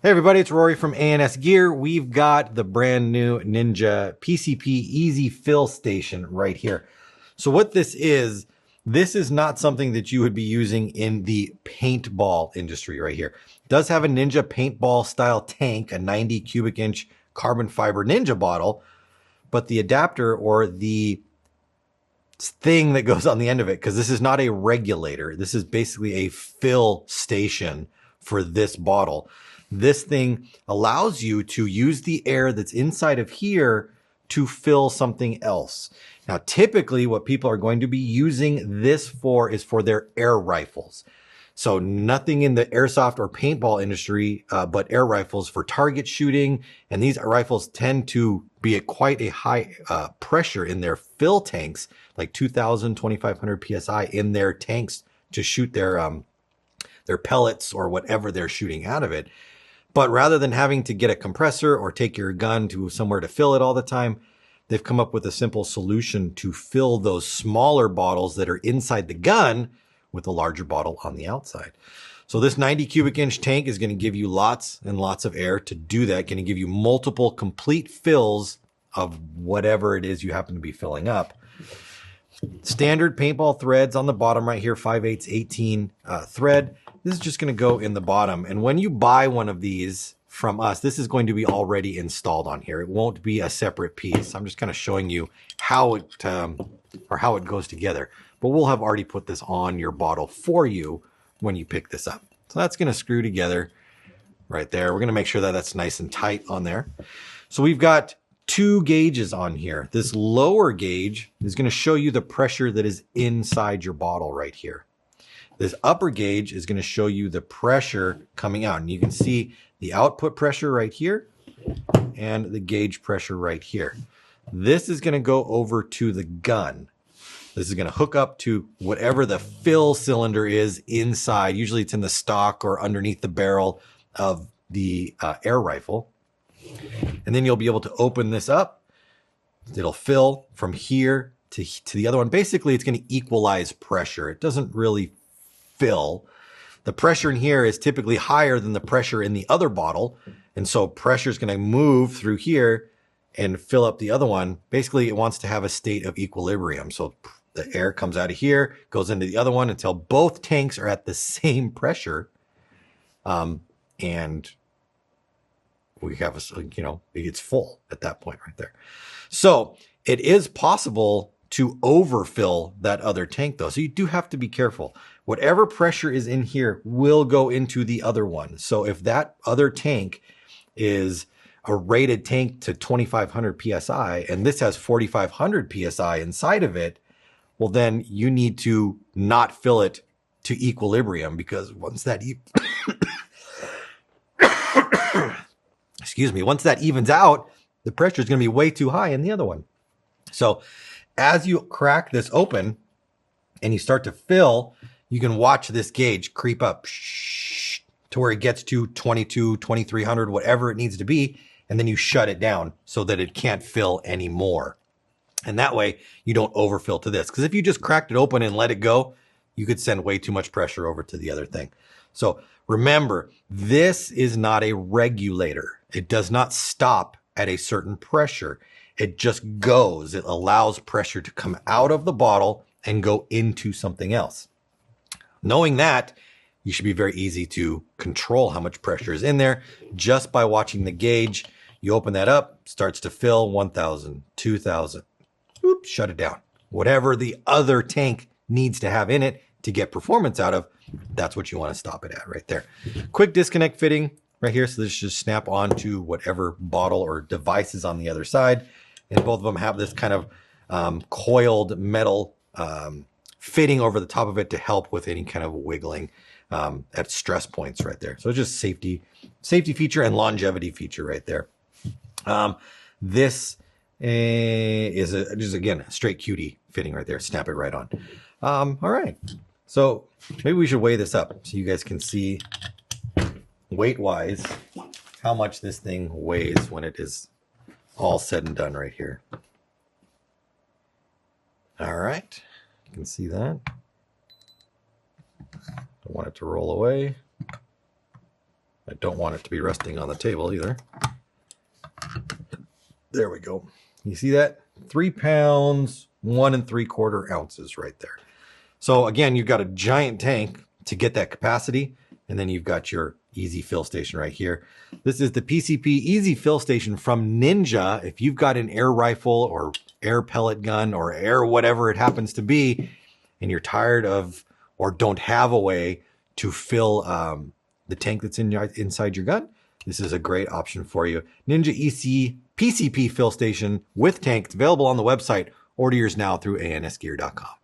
Hey everybody, it's Rory from ANSgear. We've got the brand new Ninja PCP Easy Fill Station right here. So what this is not something that you would be using in the paintball industry right here. It does have a Ninja paintball style tank, a 90 cubic inch carbon fiber Ninja bottle, but the adapter or the thing that goes on the end of it, because this is not a regulator, this is basically a fill station for this bottle. This thing allows you to use the air that's inside of here to fill something else. Now, typically what people are going to be using this for is for their air rifles. So nothing in the airsoft or paintball industry, but air rifles for target shooting. And these rifles tend to be at quite a high pressure in their fill tanks, like 2,000, 2,500 PSI in their tanks to shoot their pellets or whatever they're shooting out of it. But rather than having to get a compressor or take your gun to somewhere to fill it all the time, they've come up with a simple solution to fill those smaller bottles that are inside the gun with a larger bottle on the outside. So this 90 cubic inch tank is going to give you lots and lots of air to do that. Going to give you multiple complete fills of whatever it is you happen to be filling up. Standard paintball threads on the bottom right here, 5/8 18 thread. This is just going to go in the bottom. And when you buy one of these from us, this is going to be already installed on here. It won't be a separate piece. I'm just kind of showing you how it goes together. But we'll have already put this on your bottle for you when you pick this up. So that's going to screw together right there. We're going to make sure that that's nice and tight on there. So we've got two gauges on here. This lower gauge is going to show you the pressure that is inside your bottle right here. This upper gauge is going to show you the pressure coming out. And you can see the output pressure right here and the gauge pressure right here. This is going to go over to the gun. This is going to hook up to whatever the fill cylinder is inside. Usually it's in the stock or underneath the barrel of the air rifle. And then you'll be able to open this up. It'll fill from here to the other one. Basically, it's going to equalize pressure. It doesn't really fill. The pressure in here is typically higher than the pressure in the other bottle. And so pressure is going to move through here and fill up the other one. Basically, it wants to have a state of equilibrium. So the air comes out of here, goes into the other one until both tanks are at the same pressure. And we have it's full at that point right there. So it is possible to overfill that other tank though. So you do have to be careful. Whatever pressure is in here will go into the other one. So if that other tank is a rated tank to 2,500 PSI and this has 4,500 PSI inside of it, well, then you need to not fill it to equilibrium, because once that once that evens out, the pressure is going to be way too high in the other one. So as you crack this open and you start to fill, you can watch this gauge creep up to where it gets to 22, 2,300, whatever it needs to be. And then you shut it down so that it can't fill anymore. And that way you don't overfill to this. Because if you just cracked it open and let it go, you could send way too much pressure over to the other thing. So remember, this is not a regulator. It does not stop at a certain pressure. It just goes. It allows pressure to come out of the bottle and go into something else. Knowing that, you should be very easy to control how much pressure is in there just by watching the gauge. You open that up, starts to fill 1,000, 2,000. Oops, shut it down. Whatever the other tank needs to have in it to get performance out of, that's what you want to stop it at right there. Quick disconnect fitting right here. So this should snap on to whatever bottle or device is on the other side. And both of them have this kind of coiled metal fitting over the top of it to help with any kind of wiggling at stress points right there. So it's just safety feature and longevity feature right there. This is just again a straight cutie fitting right there. Snap it right on. All right. So maybe we should weigh this up so you guys can see weight wise how much this thing weighs when it is all said and done right here. All right. You can see that. Don't want it to roll away. I don't want it to be resting on the table either. There we go. You see that? 3 pounds, 1 3/4 ounces right there. So again, you've got a giant tank to get that capacity, and then you've got your easy fill station right here. This is the PCP Easy Fill Station from Ninja. If you've got an air rifle or air pellet gun or air whatever it happens to be, and you're tired of or don't have a way to fill the tank that's inside your gun, this is a great option for you. Ninja EZ PCP Fill Station with tank. It's available on the website. Order yours now through ANSgear.com.